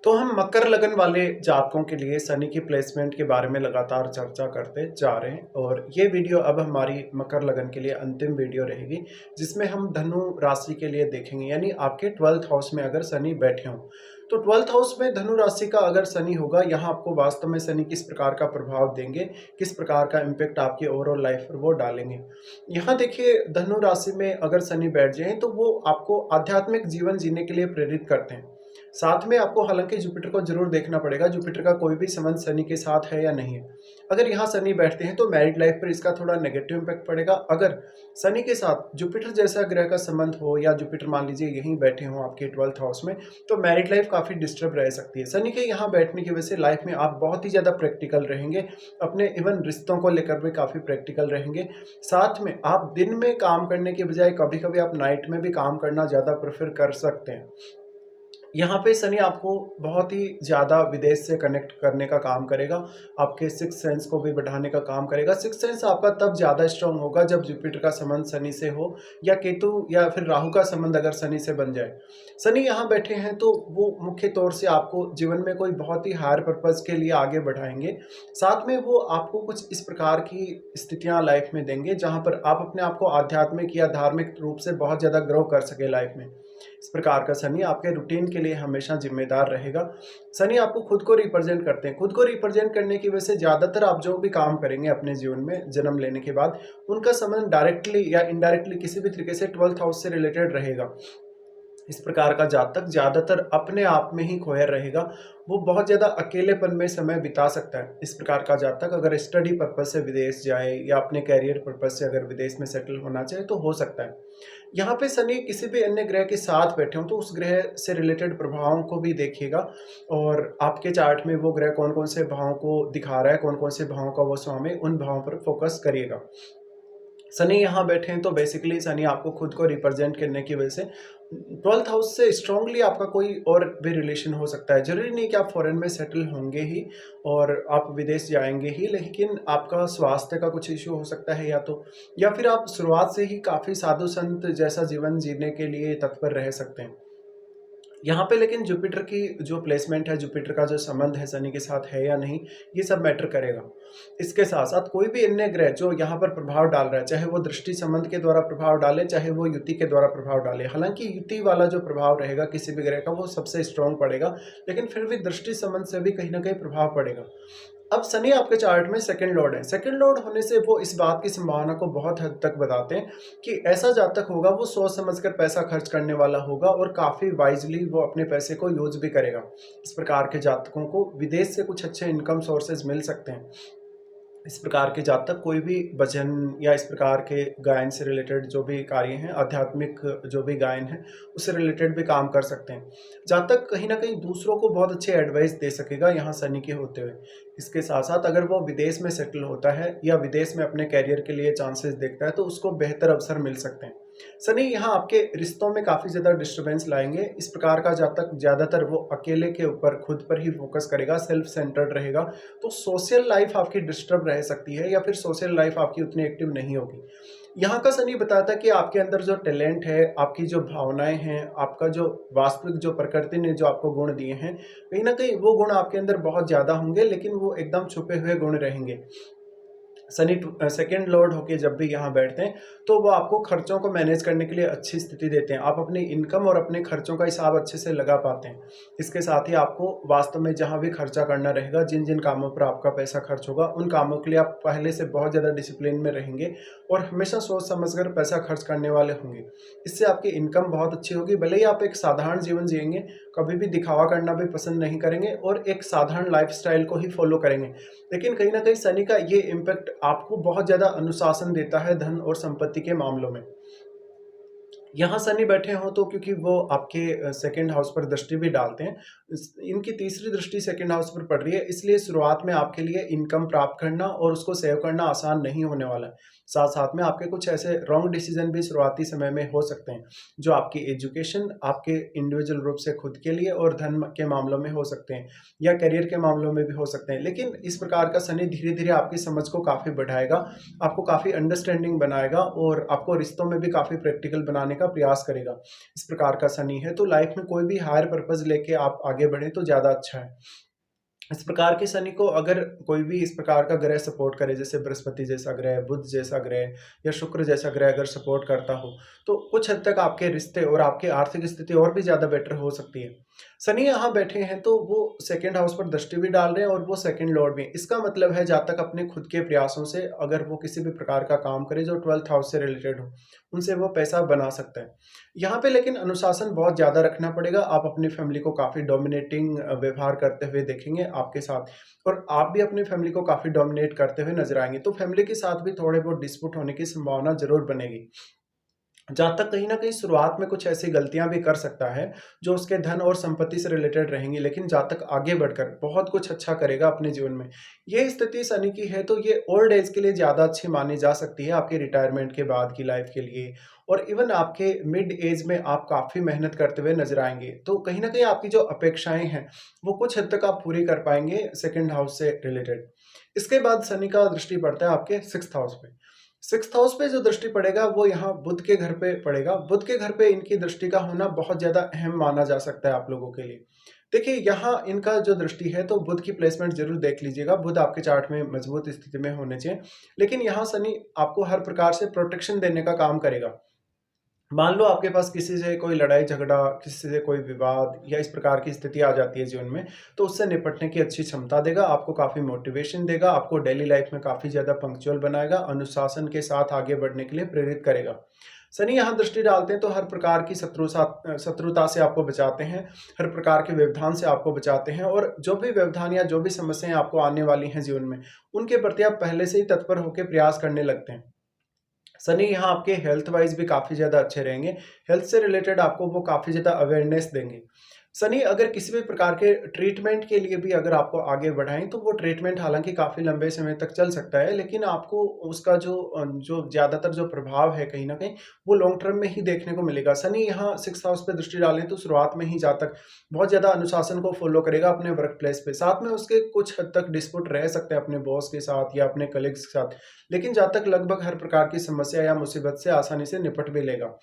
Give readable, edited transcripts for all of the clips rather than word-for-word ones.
तो हम मकर लगन वाले जातकों के लिए शनि की प्लेसमेंट के बारे में लगातार चर्चा करते जा रहे हैं और ये वीडियो अब हमारी मकर लगन के लिए अंतिम वीडियो रहेगी, जिसमें हम धनु राशि के लिए देखेंगे। यानी आपके 12th हाउस में अगर शनि बैठे हों तो 12th हाउस में धनु राशि का अगर शनि होगा, यहाँ आपको वास्तव में शनि किस प्रकार का प्रभाव देंगे, किस प्रकार का इम्पैक्ट आपकी ओवरऑल लाइफ पर वो डालेंगे। यहाँ देखिए, धनु राशि में अगर शनि बैठ जाए तो वो आपको आध्यात्मिक जीवन जीने के लिए प्रेरित करते हैं। साथ में आपको हालांकि जुपिटर को जरूर देखना पड़ेगा, जुपिटर का कोई भी संबंध शनि के साथ है या नहीं है। अगर यहाँ शनि बैठते हैं तो मैरिड लाइफ पर इसका थोड़ा नेगेटिव इम्पैक्ट पड़ेगा। अगर शनि के साथ जुपिटर जैसा ग्रह का संबंध हो या जुपिटर मान लीजिए यहीं बैठे हों आपके 12th हाउस में, तो मैरिड लाइफ काफ़ी डिस्टर्ब रह सकती है। शनि के यहाँ बैठने की वजह से लाइफ में आप बहुत ही ज़्यादा प्रैक्टिकल रहेंगे, अपने इवन रिश्तों को लेकर भी काफ़ी प्रैक्टिकल रहेंगे। साथ में आप दिन में काम करने के बजाय कभी कभी आप नाइट में भी काम करना ज़्यादा प्रेफर कर सकते हैं। यहाँ पे शनि आपको बहुत ही ज़्यादा विदेश से कनेक्ट करने का काम करेगा, आपके सिक्स सेंस को भी बढ़ाने का काम करेगा। सिक्स सेंस आपका तब ज़्यादा स्ट्रांग होगा जब जुपिटर का संबंध शनि से हो या केतु या फिर राहु का संबंध अगर शनि से बन जाए। शनि यहाँ बैठे हैं तो वो मुख्य तौर से आपको जीवन में कोई बहुत ही हायर पर्पज़ के लिए आगे बढ़ाएंगे। साथ में वो आपको कुछ इस प्रकार की स्थितियाँ लाइफ में देंगे जहाँ पर आप अपने आप को आध्यात्मिक या धार्मिक रूप से बहुत ज़्यादा ग्रो कर सके लाइफ में। इस प्रकार का शनि आपके रूटीन के लिए हमेशा जिम्मेदार रहेगा। शनि आपको खुद को रिप्रेजेंट करते हैं। खुद को रिप्रेजेंट करने की वजह से ज़्यादातर आप जो भी काम करेंगे अपने जीवन में जन्म लेने के बाद, उनका संबंध डायरेक्टली या इनडायरेक्टली किसी भी तरीके से 12th हाउस से रिलेटेड रहेगा। इस प्रकार का जातक ज़्यादातर अपने आप में ही खोया रहेगा, वो बहुत ज़्यादा अकेलेपन में समय बिता सकता है। इस प्रकार का जातक अगर स्टडी पर्पज़ से विदेश जाए या अपने कैरियर पर्पज़ से अगर विदेश में सेटल होना चाहे तो हो सकता है। यहाँ पे शनि किसी भी अन्य ग्रह के साथ बैठे हों तो उस ग्रह से रिलेटेड प्रभावों को भी देखिएगा और आपके चार्ट में वो ग्रह कौन कौन से भावों को दिखा रहा है, कौन कौन से भावों का वो स्वामी, उन भावों पर फोकस करिएगा। शनि यहाँ बैठे हैं तो बेसिकली शनि आपको खुद को रिप्रेजेंट करने की वजह से 12th हाउस से स्ट्रांगली आपका कोई और भी रिलेशन हो सकता है। जरूरी नहीं कि आप फॉरेन में सेटल होंगे ही और आप विदेश जाएंगे ही, लेकिन आपका स्वास्थ्य का कुछ इश्यू हो सकता है या फिर आप शुरुआत से ही काफ़ी साधु संत जैसा जीवन जीने के लिए तत्पर रह सकते हैं। यहाँ पे लेकिन जुपिटर की जो प्लेसमेंट है, जुपिटर का जो संबंध है शनि के साथ है या नहीं, ये सब मैटर करेगा। इसके साथ साथ कोई भी अन्य ग्रह जो यहाँ पर प्रभाव डाल रहा है, चाहे वो दृष्टि संबंध के द्वारा प्रभाव डाले, चाहे वो युति के द्वारा प्रभाव डाले। हालांकि युति वाला जो प्रभाव रहेगा किसी भी ग्रह का वो सबसे स्ट्रॉन्ग पड़ेगा, लेकिन फिर भी दृष्टि संबंध से भी कहीं ना कहीं प्रभाव पड़ेगा। अब शनि आपके चार्ट में सेकंड लॉर्ड है। सेकंड लॉर्ड होने से वो इस बात की संभावना को बहुत हद तक बताते हैं कि ऐसा जातक होगा वो सोच समझकर पैसा खर्च करने वाला होगा और काफ़ी वाइजली वो अपने पैसे को यूज भी करेगा। इस प्रकार के जातकों को विदेश से कुछ अच्छे इनकम सोर्सेज मिल सकते हैं। इस प्रकार के जातक कोई भी भजन या इस प्रकार के गायन से रिलेटेड जो भी कार्य हैं, आध्यात्मिक जो भी गायन है, उससे रिलेटेड भी काम कर सकते हैं। जातक कहीं ना कहीं दूसरों को बहुत अच्छे एडवाइस दे सकेगा यहाँ शनि के होते हुए। इसके साथ साथ अगर वो विदेश में सेटल होता है या विदेश में अपने कैरियर के लिए चांसेस देखता है तो उसको बेहतर अवसर मिल सकते हैं। शनि यहाँ आपके रिश्तों में काफ़ी ज़्यादा डिस्टर्बेंस लाएंगे। इस प्रकार का जातक ज़्यादातर वो अकेले के ऊपर खुद पर ही फोकस करेगा, सेल्फ सेंटर्ड रहेगा, तो सोशल लाइफ आपकी डिस्टर्ब रह सकती है या फिर सोशल लाइफ आपकी उतनी एक्टिव नहीं होगी। यहाँ का शनि बताता है कि आपके अंदर जो टैलेंट है, आपकी जो भावनाएं हैं, आपका जो वास्तविक जो प्रकृति ने जो आपको गुण दिए हैं, कहीं ना कहीं वो गुण आपके अंदर बहुत ज़्यादा होंगे, लेकिन वो एकदम छुपे हुए गुण रहेंगे। शनि सेकेंड लॉर्ड होके जब भी यहाँ बैठते हैं तो वो आपको खर्चों को मैनेज करने के लिए अच्छी स्थिति देते हैं। आप अपनी इनकम और अपने खर्चों का हिसाब अच्छे से लगा पाते हैं। इसके साथ ही आपको वास्तव में जहाँ भी खर्चा करना रहेगा, जिन जिन कामों पर आपका पैसा खर्च होगा, उन कामों के लिए आप पहले से बहुत ज़्यादा डिसिप्लिन में रहेंगे और हमेशा सोच समझकर पैसा खर्च करने वाले होंगे। इससे आपकी इनकम बहुत अच्छी होगी। भले ही आप एक साधारण जीवन जिएंगे, कभी भी दिखावा करना भी पसंद नहीं करेंगे और एक साधारण लाइफस्टाइल को ही फॉलो करेंगे, लेकिन कहीं ना कहीं शनि का ये इम्पैक्ट आपको बहुत ज्यादा अनुशासन देता है धन और संपत्ति के मामलों में। यहाँ शनि बैठे हों तो क्योंकि वो आपके सेकंड हाउस पर दृष्टि भी डालते हैं, इनकी तीसरी दृष्टि सेकंड हाउस पर पड़ रही है, इसलिए शुरुआत में आपके लिए इनकम प्राप्त करना और उसको सेव करना आसान नहीं होने वाला है। साथ साथ में आपके कुछ ऐसे रॉन्ग डिसीजन भी शुरुआती समय में हो सकते हैं, जो आपकी एजुकेशन, आपके इंडिविजुअल रूप से खुद के लिए और धन के मामलों में हो सकते हैं, या करियर के मामलों में भी हो सकते हैं। लेकिन इस प्रकार का शनि धीरे-धीरे आपकी समझ को काफ़ी बढ़ाएगा, आपको काफ़ी अंडरस्टैंडिंग बनाएगा और आपको रिश्तों में भी काफ़ी प्रैक्टिकल बनाने का प्रयास करेगा। इस प्रकार का शनि है, तो लाइफ में कोई भी हायर पर्पज़ लेके आप आगे बढ़ें तो ज़्यादा अच्छा है। इस प्रकार के शनि को अगर कोई भी इस प्रकार का ग्रह सपोर्ट करे, जैसे बृहस्पति जैसा ग्रह, बुध जैसा ग्रह या शुक्र जैसा ग्रह अगर सपोर्ट करता हो, तो कुछ हद तक आपके रिश्ते और आपकी आर्थिक स्थिति और भी ज़्यादा बेटर हो सकती है। शनि यहाँ बैठे हैं तो वो सेकंड हाउस पर दृष्टि भी डाल रहे हैं और वो सेकंड लॉर्ड भी। इसका मतलब है जहाँ तक अपने खुद के प्रयासों से अगर वो किसी भी प्रकार का काम करे जो 12th हाउस से रिलेटेड हो, उनसे वो पैसा बना सकता है। यहाँ पे लेकिन अनुशासन बहुत ज़्यादा रखना पड़ेगा। आप अपनी फैमिली को काफ़ी डोमिनेटिंग व्यवहार करते हुए देखेंगे आपके साथ, और आप भी अपनी फैमिली को काफ़ी डोमिनेट करते हुए नज़र आएँगे। तो फैमिली के साथ भी थोड़े बहुत डिस्प्यूट होने की संभावना ज़रूर बनेगी। जहाँ तक कहीं न कहीं शुरुआत में कुछ ऐसी गलतियाँ भी कर सकता है, जो उसके धन और संपत्ति से रिलेटेड रहेंगी, लेकिन जहाँ तक आगे बढ़कर बहुत कुछ अच्छा करेगा अपने जीवन में। ये स्थिति शनि की है, तो ये ओल्ड एज के लिए ज़्यादा अच्छी मानी जा सकती है, आपके रिटायरमेंट के बाद की लाइफ़ के लिए, और इवन आपके मिड एज में आप काफ़ी मेहनत करते हुए नज़र आएँगे। तो कहीं न कहीं आपकी जो अपेक्षाएँ हैं, वो कुछ हद तक आप पूरी कर पाएँगे सेकंड हाउस से रिलेटेड। इसके बाद शनि का दृष्टि पड़ता है आपके 6th हाउस पे। 6th हाउस पे जो दृष्टि पड़ेगा वो यहाँ बुध के घर पे पड़ेगा। बुध के घर पे इनकी दृष्टि का होना बहुत ज़्यादा अहम माना जा सकता है आप लोगों के लिए। देखिए, यहाँ इनका जो दृष्टि है तो बुध की प्लेसमेंट ज़रूर देख लीजिएगा। बुध आपके चार्ट में मजबूत स्थिति में होने चाहिए। लेकिन यहाँ शनि आपको हर प्रकार से प्रोटेक्शन देने का काम करेगा। मान लो आपके पास किसी से कोई लड़ाई-झगड़ा, किसी से कोई विवाद या इस प्रकार की स्थिति आ जाती है जीवन में, तो उससे निपटने की अच्छी क्षमता देगा, आपको काफ़ी मोटिवेशन देगा, आपको डेली लाइफ में काफ़ी ज़्यादा पंक्चुअल बनाएगा, अनुशासन के साथ आगे बढ़ने के लिए प्रेरित करेगा। शनि यहाँ दृष्टि डालते हैं तो हर प्रकार की शत्रुता से आपको बचाते हैं, हर प्रकार के व्यवधान से आपको बचाते हैं, और जो भी व्यवधान या जो भी समस्याएँ आपको आने वाली हैं जीवन में, उनके प्रति आप पहले से ही तत्पर होके प्रयास करने लगते हैं। सनी यहाँ आपके हेल्थ वाइज भी काफ़ी ज़्यादा अच्छे रहेंगे। हेल्थ से रिलेटेड आपको वो काफ़ी ज़्यादा अवेयरनेस देंगे। सनी अगर किसी भी प्रकार के ट्रीटमेंट के लिए भी अगर आपको आगे बढ़ाएँ, तो वो ट्रीटमेंट हालाँकि काफ़ी लंबे समय तक चल सकता है, लेकिन आपको उसका जो ज़्यादातर जो प्रभाव है कहीं न कहीं, वो लॉन्ग टर्म में ही देखने को मिलेगा। सनी यहाँ 6th हाउस पे दृष्टि डालें तो शुरुआत में ही जहाँ तक बहुत ज़्यादा अनुशासन को फ़ॉलो करेगा अपने वर्क प्लेस पे। साथ में उसके कुछ हद तक डिस्प्यूट रह सकते हैं अपने बॉस के साथ या अपने कलीग्स के साथ, लेकिन जहाँ तक लगभग हर प्रकार की समस्या या मुसीबत से आसानी से निपट भी लेगा।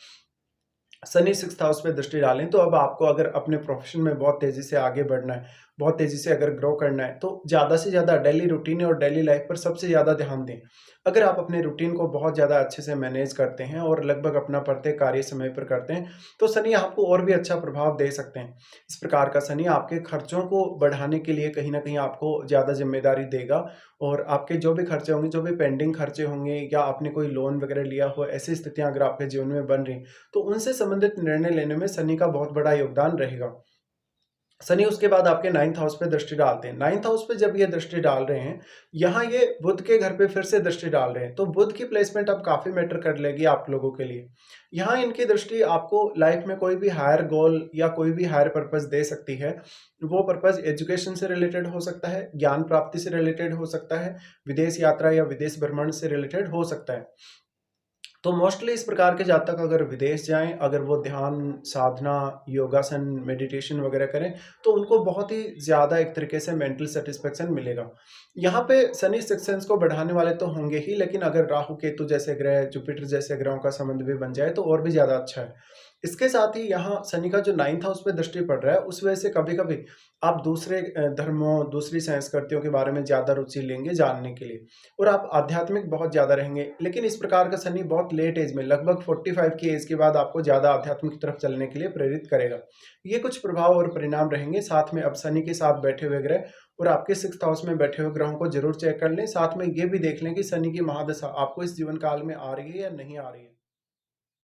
शनि 6th हाउस पे दृष्टि डालें तो अब आपको अगर अपने प्रोफेशन में बहुत तेज़ी से आगे बढ़ना है, बहुत तेज़ी से अगर ग्रो करना है, तो ज़्यादा से ज़्यादा डेली रूटीन और डेली लाइफ पर सबसे ज़्यादा ध्यान दें। अगर आप अपने रूटीन को बहुत ज़्यादा अच्छे से मैनेज करते हैं और लगभग अपना प्रत्येक कार्य समय पर करते हैं, तो शनि आपको और भी अच्छा प्रभाव दे सकते हैं। इस प्रकार का शनि आपके खर्चों को बढ़ाने के लिए कहीं न कहीं आपको ज़्यादा ज़िम्मेदारी देगा, और आपके जो भी खर्चे होंगे, जो भी पेंडिंग खर्चे होंगे या आपने कोई लोन वगैरह लिया हो, ऐसी स्थितियाँ अगर आपके जीवन में बन रही, तो उनसे संबंधित निर्णय लेने में शनि का बहुत बड़ा योगदान रहेगा। शनि उसके बाद आपके 9th हाउस पे दृष्टि डालते हैं। 9th हाउस पे जब ये दृष्टि डाल रहे हैं, यहाँ ये बुध के घर पे फिर से दृष्टि डाल रहे हैं, तो बुध की प्लेसमेंट अब काफ़ी मैटर कर लेगी आप लोगों के लिए। यहाँ इनकी दृष्टि आपको लाइफ में कोई भी हायर गोल या कोई भी हायर पर्पस दे सकती है। वो पर्पस एजुकेशन से रिलेटेड हो सकता है, ज्ञान प्राप्ति से रिलेटेड हो सकता है, विदेश यात्रा या विदेश भ्रमण से रिलेटेड हो सकता है। तो मोस्टली इस प्रकार के जातक अगर विदेश जाएँ, अगर वो ध्यान, साधना, योगासन, मेडिटेशन वगैरह करें, तो उनको बहुत ही ज़्यादा एक तरीके से मेंटल सैटिस्फैक्शन मिलेगा। यहाँ पे शनि सिक्स्थ सेंस को बढ़ाने वाले तो होंगे ही, लेकिन अगर राहु, केतु जैसे ग्रह, जुपिटर जैसे ग्रहों का संबंध भी बन जाए, तो और भी ज़्यादा अच्छा है। इसके साथ ही यहाँ शनि का जो 9th हाउस पे दृष्टि पड़ रहा है, उस वजह से कभी-कभी आप दूसरे धर्मों, दूसरी संस्कृतियों के बारे में ज़्यादा रुचि लेंगे जानने के लिए, और आप आध्यात्मिक बहुत ज़्यादा रहेंगे। लेकिन इस प्रकार का शनि बहुत लेट एज में, लगभग 45 की एज के बाद आपको ज़्यादा आध्यात्म की तरफ चलने के लिए प्रेरित करेगा। ये कुछ प्रभाव और परिणाम रहेंगे। साथ में अब शनि के साथ बैठे हुए ग्रह और आपके 6th हाउस में बैठे हुए ग्रहों को ज़रूर चेक कर लें। साथ में ये भी देख लें कि शनि की महादशा आपको इस जीवन काल में आ रही है या नहीं आ रही है।